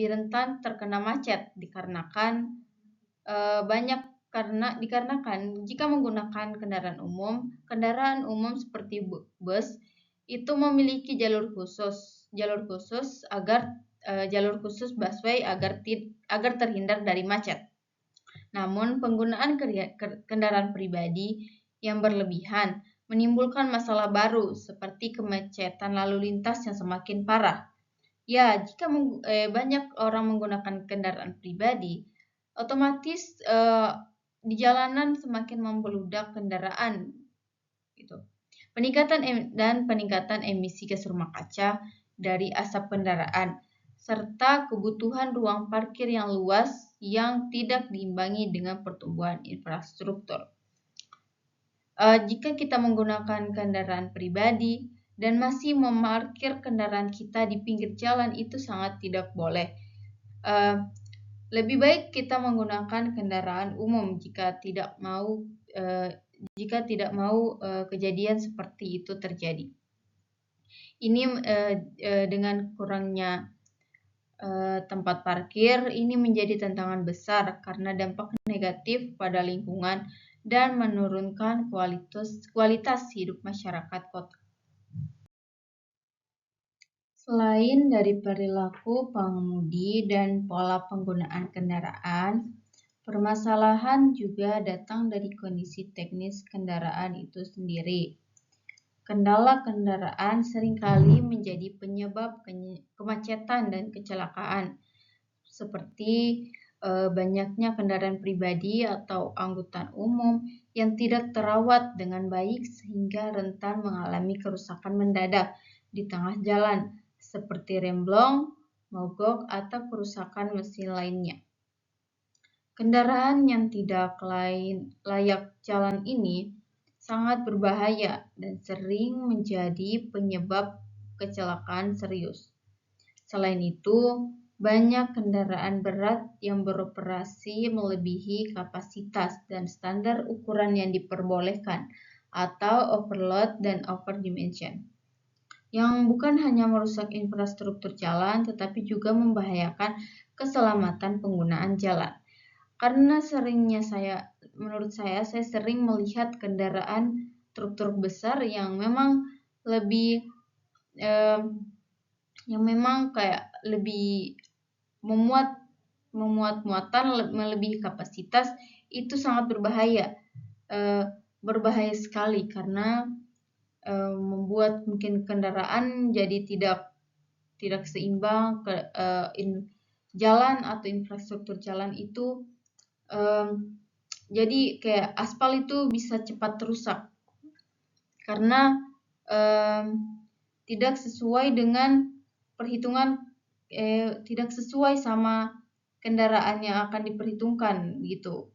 rentan terkena macet dikarenakan jika menggunakan kendaraan umum seperti bus itu memiliki jalur khusus busway agar terhindar dari macet. Namun penggunaan kendaraan pribadi yang berlebihan menimbulkan masalah baru seperti kemacetan lalu lintas yang semakin parah. Ya, jika banyak orang menggunakan kendaraan pribadi, otomatis di jalanan semakin membeludak kendaraan. Gitu. Peningkatan emisi gas rumah kaca dari asap kendaraan, serta kebutuhan ruang parkir yang luas yang tidak diimbangi dengan pertumbuhan infrastruktur. Jika kita menggunakan kendaraan pribadi dan masih memarkir kendaraan kita di pinggir jalan itu sangat tidak boleh. Lebih baik kita menggunakan kendaraan umum jika tidak mau kejadian seperti itu terjadi. Ini dengan kurangnya tempat parkir ini menjadi tantangan besar karena dampak negatif pada lingkungan dan menurunkan kualitas hidup masyarakat kota. Selain dari perilaku pengemudi dan pola penggunaan kendaraan, permasalahan juga datang dari kondisi teknis kendaraan itu sendiri. Kendala kendaraan seringkali menjadi penyebab kemacetan dan kecelakaan, seperti banyaknya kendaraan pribadi atau angkutan umum yang tidak terawat dengan baik sehingga rentan mengalami kerusakan mendadak di tengah jalan, seperti remblong, mogok, atau kerusakan mesin lainnya. Kendaraan yang tidak layak jalan ini sangat berbahaya dan sering menjadi penyebab kecelakaan serius. Selain itu, banyak kendaraan berat yang beroperasi melebihi kapasitas dan standar ukuran yang diperbolehkan atau overload dan overdimension, yang bukan hanya merusak infrastruktur jalan tetapi juga membahayakan keselamatan penggunaan jalan. Karena menurut saya sering melihat kendaraan truk-truk besar yang memang lebih lebih memuat muatan melebihi kapasitas, itu sangat berbahaya sekali karena membuat mungkin kendaraan jadi tidak seimbang, jalan atau infrastruktur jalan itu jadi kayak aspal itu bisa cepat rusak karena tidak sesuai dengan perhitungan, tidak sesuai sama kendaraan yang akan diperhitungkan gitu.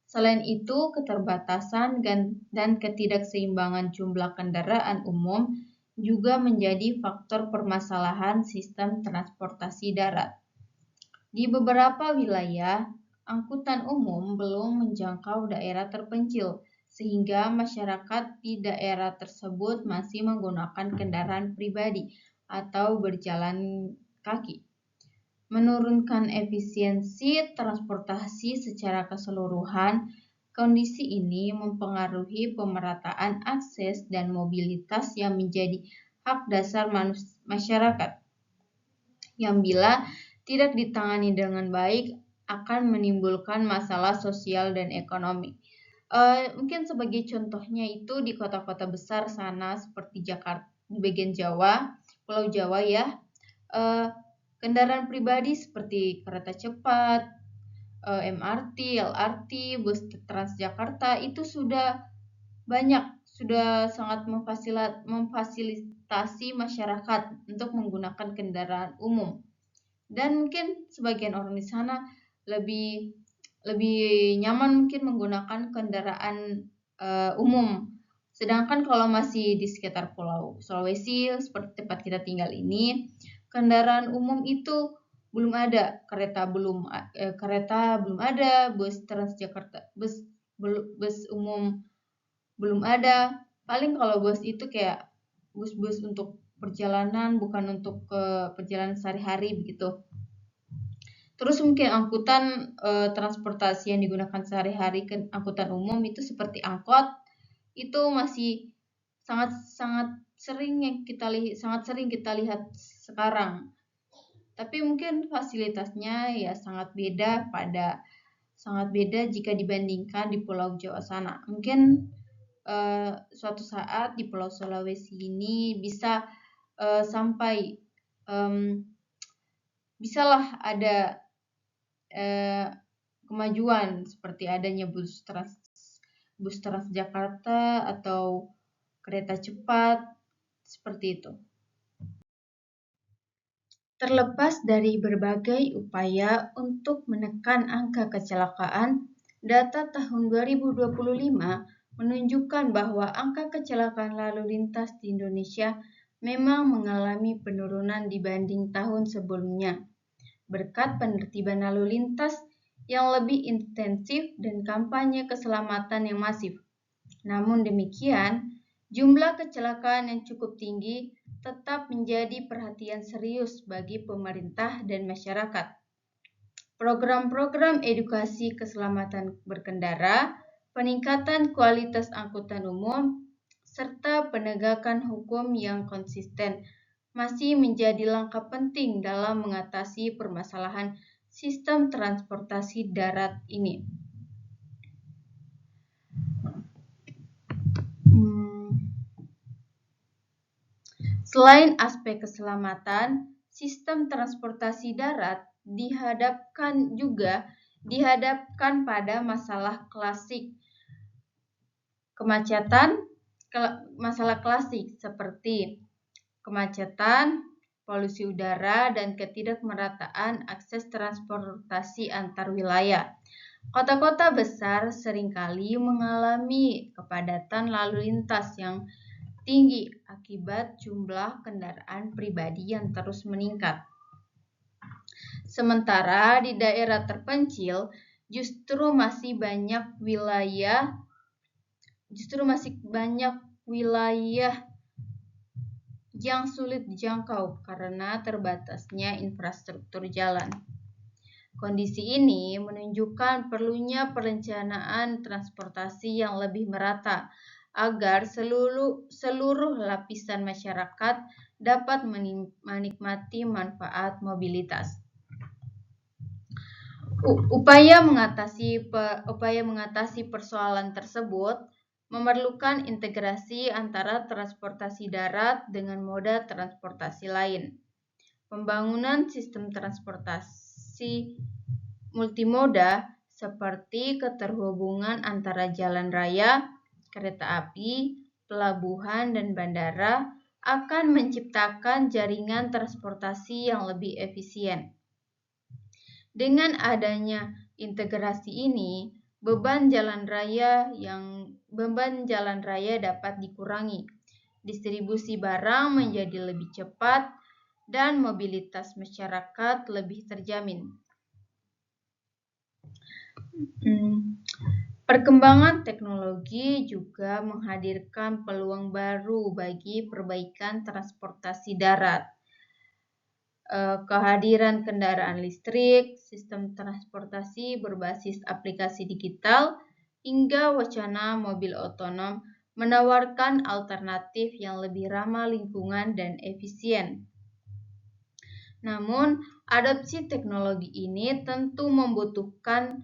Selain itu, keterbatasan dan ketidakseimbangan jumlah kendaraan umum juga menjadi faktor permasalahan sistem transportasi darat. Di beberapa wilayah, angkutan umum belum menjangkau daerah terpencil, sehingga masyarakat di daerah tersebut masih menggunakan kendaraan pribadi atau berjalan kaki. Menurunkan efisiensi transportasi secara keseluruhan, kondisi ini mempengaruhi pemerataan akses dan mobilitas yang menjadi hak dasar masyarakat, yang bila tidak ditangani dengan baik akan menimbulkan masalah sosial dan ekonomi. Mungkin sebagai contohnya itu di kota-kota besar sana seperti Jakarta, di bagian Jawa, Pulau Jawa ya, kendaraan pribadi seperti kereta cepat, MRT, LRT, bus Transjakarta itu sudah sangat memfasilitasi masyarakat untuk menggunakan kendaraan umum. Dan mungkin sebagian orang di sana lebih nyaman mungkin menggunakan kendaraan umum. Sedangkan kalau masih di sekitar Pulau Sulawesi seperti tempat kita tinggal ini, kendaraan umum itu belum ada, kereta belum ada, bus Transjakarta, bus umum belum ada. Paling kalau bus itu kayak bus-bus untuk perjalanan, bukan untuk perjalanan sehari-hari begitu. Terus mungkin angkutan transportasi yang digunakan sehari-hari ke angkutan umum itu seperti angkot, itu masih sangat sering kita lihat sekarang. Tapi mungkin fasilitasnya ya sangat beda jika dibandingkan di Pulau Jawa sana. Mungkin suatu saat di Pulau Sulawesi ini bisa sampai bisalah ada kemajuan seperti adanya bus Transjakarta atau kereta cepat seperti itu. Terlepas dari berbagai upaya untuk menekan angka kecelakaan, data tahun 2025 menunjukkan bahwa angka kecelakaan lalu lintas di Indonesia memang mengalami penurunan dibanding tahun sebelumnya, berkat penertiban lalu lintas yang lebih intensif dan kampanye keselamatan yang masif. Namun demikian, jumlah kecelakaan yang cukup tinggi tetap menjadi perhatian serius bagi pemerintah dan masyarakat. Program-program edukasi keselamatan berkendara, peningkatan kualitas angkutan umum, serta penegakan hukum yang konsisten masih menjadi langkah penting dalam mengatasi permasalahan sistem transportasi darat ini. Selain aspek keselamatan, sistem transportasi darat dihadapkan pada masalah klasik masalah klasik seperti kemacetan, polusi udara, dan ketidakmerataan akses transportasi antar wilayah. Kota-kota besar seringkali mengalami kepadatan lalu lintas yang tinggi akibat jumlah kendaraan pribadi yang terus meningkat. Sementara di daerah terpencil justru masih banyak wilayah yang sulit dijangkau karena terbatasnya infrastruktur jalan. Kondisi ini menunjukkan perlunya perencanaan transportasi yang lebih merata agar seluruh lapisan masyarakat dapat menikmati manfaat mobilitas. Upaya mengatasi persoalan tersebut memerlukan integrasi antara transportasi darat dengan moda transportasi lain. Pembangunan sistem transportasi multimoda seperti keterhubungan antara jalan raya, kereta api, pelabuhan, dan bandara akan menciptakan jaringan transportasi yang lebih efisien. Dengan adanya integrasi ini, beban jalan raya dapat dikurangi distribusi barang menjadi lebih cepat, dan mobilitas masyarakat lebih terjamin. Perkembangan teknologi juga menghadirkan peluang baru bagi perbaikan transportasi darat. Kehadiran kendaraan listrik, sistem transportasi berbasis aplikasi digital, hingga wacana mobil otonom menawarkan alternatif yang lebih ramah lingkungan dan efisien. Namun, adopsi teknologi ini tentu membutuhkan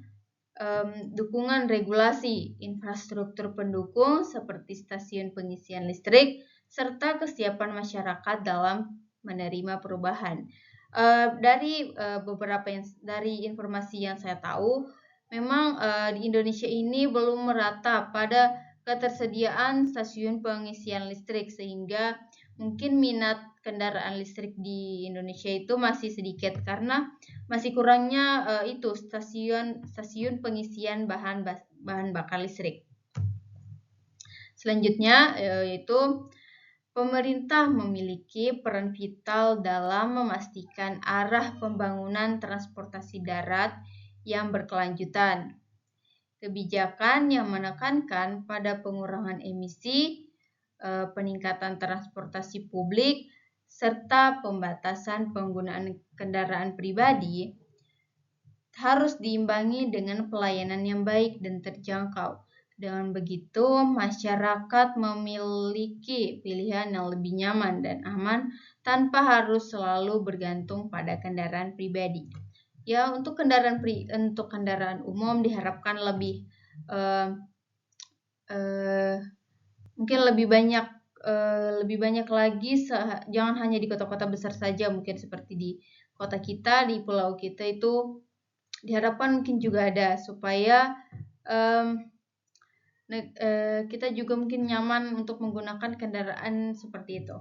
dukungan regulasi, infrastruktur pendukung seperti stasiun pengisian listrik, serta kesiapan masyarakat dalam menerima perubahan. Dari informasi yang saya tahu, memang di Indonesia ini belum merata pada ketersediaan stasiun pengisian listrik, sehingga mungkin minat kendaraan listrik di Indonesia itu masih sedikit karena masih kurangnya itu stasiun pengisian bahan bakar listrik. Selanjutnya yaitu pemerintah memiliki peran vital dalam memastikan arah pembangunan transportasi darat yang berkelanjutan. Kebijakan yang menekankan pada pengurangan emisi, peningkatan transportasi publik, serta pembatasan penggunaan kendaraan pribadi harus diimbangi dengan pelayanan yang baik dan terjangkau. Dengan begitu, masyarakat memiliki pilihan yang lebih nyaman dan aman tanpa harus selalu bergantung pada kendaraan pribadi. Ya, untuk kendaraan umum diharapkan mungkin lebih banyak lagi, jangan hanya di kota-kota besar saja, mungkin seperti di kota kita, di pulau kita itu diharapkan mungkin juga ada, supaya kita juga mungkin nyaman untuk menggunakan kendaraan seperti itu.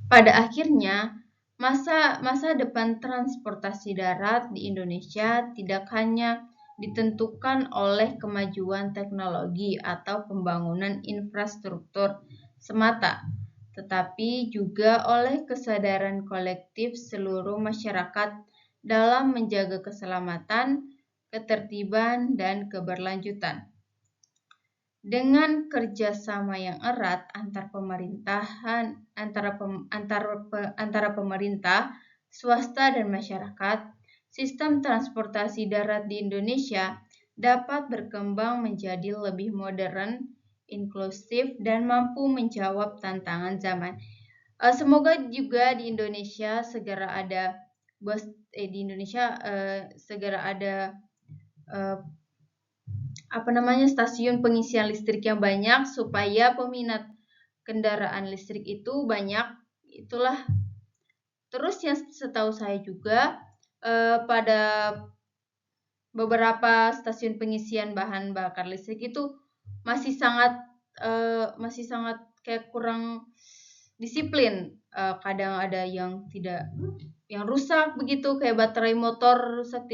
Pada akhirnya, masa depan transportasi darat di Indonesia tidak hanya ditentukan oleh kemajuan teknologi atau pembangunan infrastruktur semata, tetapi juga oleh kesadaran kolektif seluruh masyarakat dalam menjaga keselamatan, ketertiban, dan keberlanjutan. Dengan kerjasama yang erat antara pemerintah, swasta, dan masyarakat, sistem transportasi darat di Indonesia dapat berkembang menjadi lebih modern, inklusif, dan mampu menjawab tantangan zaman. Semoga juga di Indonesia segera ada stasiun pengisian listrik yang banyak, supaya peminat kendaraan listrik itu banyak. Itulah. Terus yang setahu saya juga pada beberapa stasiun pengisian bahan bakar listrik itu masih sangat kayak kurang disiplin. Kadang ada yang rusak begitu, kayak baterai motor rusak,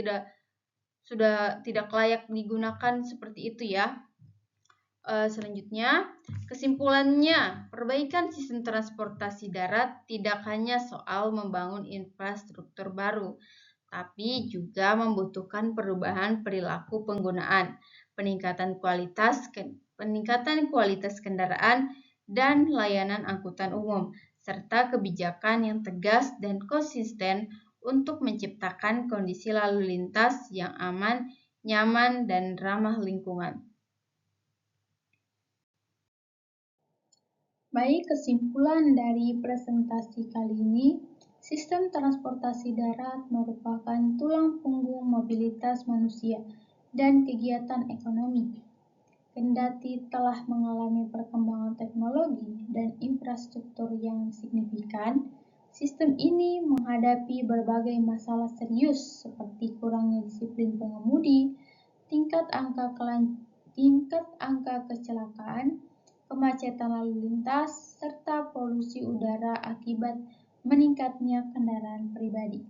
sudah tidak layak digunakan, seperti itu ya. Selanjutnya, kesimpulannya, perbaikan sistem transportasi darat tidak hanya soal membangun infrastruktur baru, tapi juga membutuhkan perubahan perilaku penggunaan, peningkatan kualitas kendaraan dan layanan angkutan umum, serta kebijakan yang tegas dan konsisten untuk menciptakan kondisi lalu lintas yang aman, nyaman, dan ramah lingkungan. Baik, kesimpulan dari presentasi kali ini, sistem transportasi darat merupakan tulang punggung mobilitas manusia dan kegiatan ekonomi. Kendati telah mengalami perkembangan teknologi dan infrastruktur yang signifikan, sistem ini menghadapi berbagai masalah serius seperti kurangnya disiplin pengemudi, tingkat angka kecelakaan, kemacetan lalu lintas, serta polusi udara akibat meningkatnya kendaraan pribadi.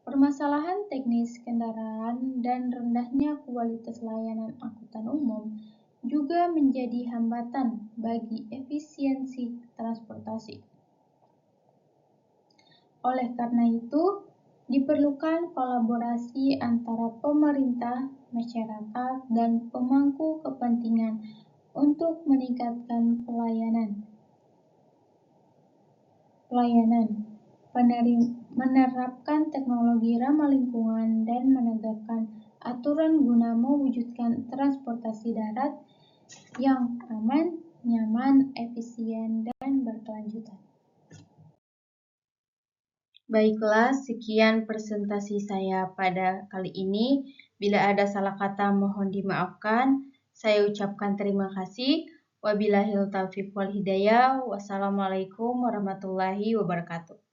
Permasalahan teknis kendaraan dan rendahnya kualitas layanan angkutan umum juga menjadi hambatan bagi efisiensi transportasi. Oleh karena itu, diperlukan kolaborasi antara pemerintah, masyarakat, dan pemangku kepentingan untuk meningkatkan pelayanan, menerapkan teknologi ramah lingkungan, dan menegakkan aturan guna mewujudkan transportasi darat yang aman, nyaman, efisien, dan berkelanjutan. Baiklah, sekian presentasi saya pada kali ini. Bila ada salah kata mohon dimaafkan. Saya ucapkan terima kasih. Wabillahil taufiq wal hidayah. Wassalamualaikum warahmatullahi wabarakatuh.